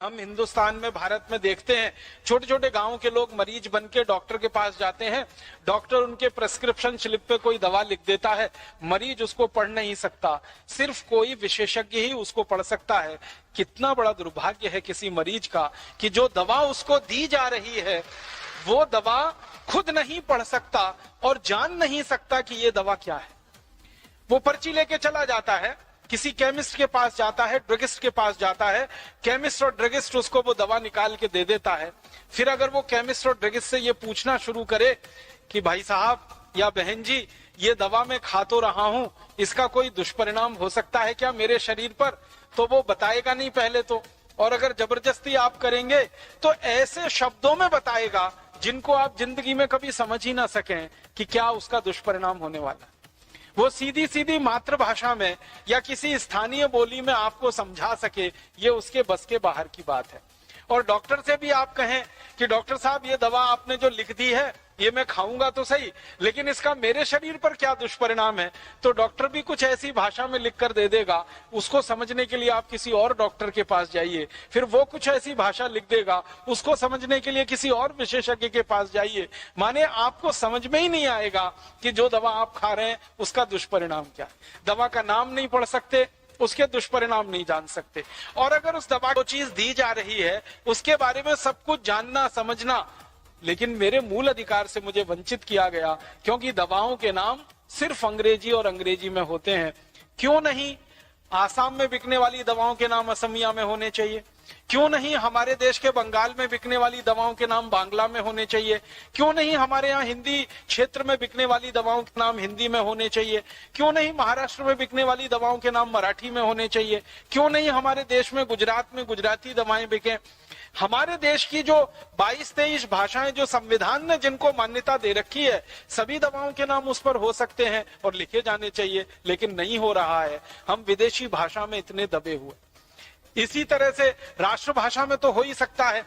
हम हिंदुस्तान में, भारत में देखते हैं, छोटे छोटे गांव के लोग मरीज बन के डॉक्टर के पास जाते हैं। डॉक्टर उनके प्रेस्क्रिप्शन स्लिप पे कोई दवा लिख देता है, मरीज उसको पढ़ नहीं सकता, सिर्फ कोई विशेषज्ञ ही उसको पढ़ सकता है। कितना बड़ा दुर्भाग्य है किसी मरीज का कि जो दवा उसको दी जा रही है वो दवा खुद नहीं पढ़ सकता और जान नहीं सकता कि ये दवा क्या है। वो पर्ची लेके चला जाता है, किसी केमिस्ट के पास जाता है, ड्रगिस्ट के पास जाता है, केमिस्ट और ड्रगिस्ट उसको वो दवा निकाल के दे देता है। फिर अगर वो केमिस्ट और ड्रगिस्ट से ये पूछना शुरू करे कि भाई साहब या बहन जी, ये दवा मैं खा तो रहा हूं, इसका कोई दुष्परिणाम हो सकता है क्या मेरे शरीर पर, तो वो बताएगा नहीं पहले तो। और अगर जबरदस्ती आप करेंगे तो ऐसे शब्दों में बताएगा जिनको आप जिंदगी में कभी समझ ही ना सकें कि क्या उसका दुष्परिणाम होने वाला है। वो सीधी सीधी मातृभाषा में या किसी स्थानीय बोली में आपको समझा सके, ये उसके बस के बाहर की बात है। और डॉक्टर से भी आप कहें कि डॉक्टर साहब ये दवा आपने जो लिख दी है ये मैं खाऊंगा तो सही, लेकिन इसका मेरे शरीर पर क्या दुष्परिणाम है, तो डॉक्टर भी कुछ ऐसी भाषा में लिख कर दे देगा। उसको समझने के लिए आप किसी और डॉक्टर के पास जाइए, फिर वो कुछ ऐसी भाषा लिख देगा, उसको समझने के लिए किसी और विशेषज्ञ के पास जाइए। माने आपको समझ में ही नहीं आएगा कि जो दवा आप खा रहे हैं उसका दुष्परिणाम क्या है। दवा का नाम नहीं पढ़ सकते, उसके दुष्परिणाम नहीं जान सकते। और अगर उस दवा को चीज दी जा रही है उसके बारे में सब कुछ जानना समझना, लेकिन मेरे मूल अधिकार से मुझे वंचित किया गया क्योंकि दवाओं के नाम सिर्फ अंग्रेजी और अंग्रेजी में होते हैं। क्यों नहीं आसाम में बिकने वाली दवाओं के नाम असमिया में होने चाहिए? क्यों नहीं हमारे देश के बंगाल में बिकने वाली दवाओं के नाम बांग्ला में होने चाहिए? क्यों नहीं हमारे यहाँ हिंदी क्षेत्र में बिकने वाली दवाओं के नाम हिंदी में होने चाहिए? क्यों नहीं महाराष्ट्र में बिकने वाली दवाओं के नाम मराठी में होने चाहिए? क्यों नहीं हमारे देश में गुजरात में गुजराती दवाएं बिके? हमारे देश की जो 22-23 भाषाएं जो संविधान ने जिनको मान्यता दे रखी है, सभी दवाओं के नाम उस पर हो सकते हैं और लिखे जाने चाहिए, लेकिन नहीं हो रहा है। हम विदेशी भाषा में इतने दबे हुए। इसी तरह से राष्ट्रभाषा में तो हो ही सकता है,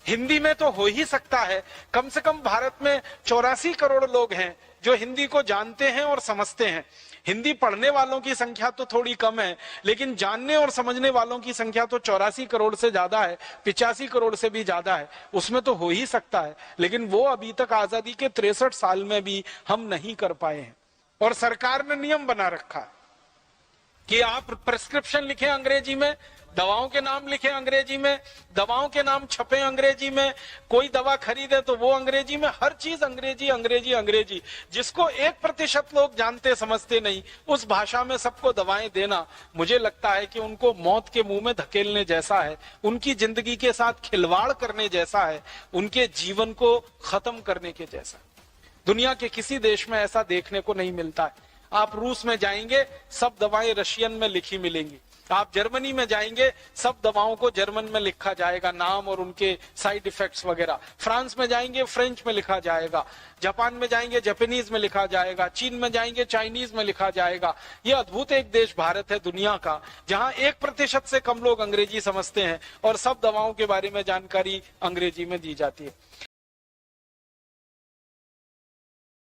हिंदी में तो हो ही सकता है। कम से कम भारत में 84 करोड़ लोग हैं जो हिंदी को जानते हैं और समझते हैं। हिंदी पढ़ने वालों की संख्या तो थोड़ी कम है, लेकिन जानने और समझने वालों की संख्या तो 84 करोड़ से ज्यादा है, 85 करोड़ से भी ज्यादा है। उसमें तो हो ही सकता है, लेकिन वो अभी तक आजादी के 63 साल में भी हम नहीं कर पाए हैं। और सरकार ने नियम बना रखा कि आप प्रेस्क्रिप्शन लिखें अंग्रेजी में, दवाओं के नाम लिखें अंग्रेजी में, दवाओं के नाम छपे अंग्रेजी में, कोई दवा खरीदे तो वो अंग्रेजी में, हर चीज अंग्रेजी अंग्रेजी अंग्रेजी। जिसको 1% लोग जानते समझते नहीं, उस भाषा में सबको दवाएं देना, मुझे लगता है कि उनको मौत के मुंह में धकेलने जैसा है, उनकी जिंदगी के साथ खिलवाड़ करने जैसा है, उनके जीवन को खत्म करने के जैसा। दुनिया के किसी देश में ऐसा देखने को नहीं मिलता है। आप रूस में जाएंगे, सब दवाएं रशियन में लिखी मिलेंगी। आप जर्मनी में जाएंगे, सब दवाओं को जर्मन में लिखा जाएगा, नाम और उनके साइड इफेक्ट्स वगैरह। फ्रांस में जाएंगे, फ्रेंच में लिखा जाएगा। जापान में जाएंगे, जापानीज में लिखा जाएगा। चीन में जाएंगे, चाइनीज में लिखा जाएगा। यह अद्भुत एक देश भारत है दुनिया का, जहां 1% से कम लोग अंग्रेजी समझते हैं और सब दवाओं के बारे में जानकारी अंग्रेजी में दी जाती है।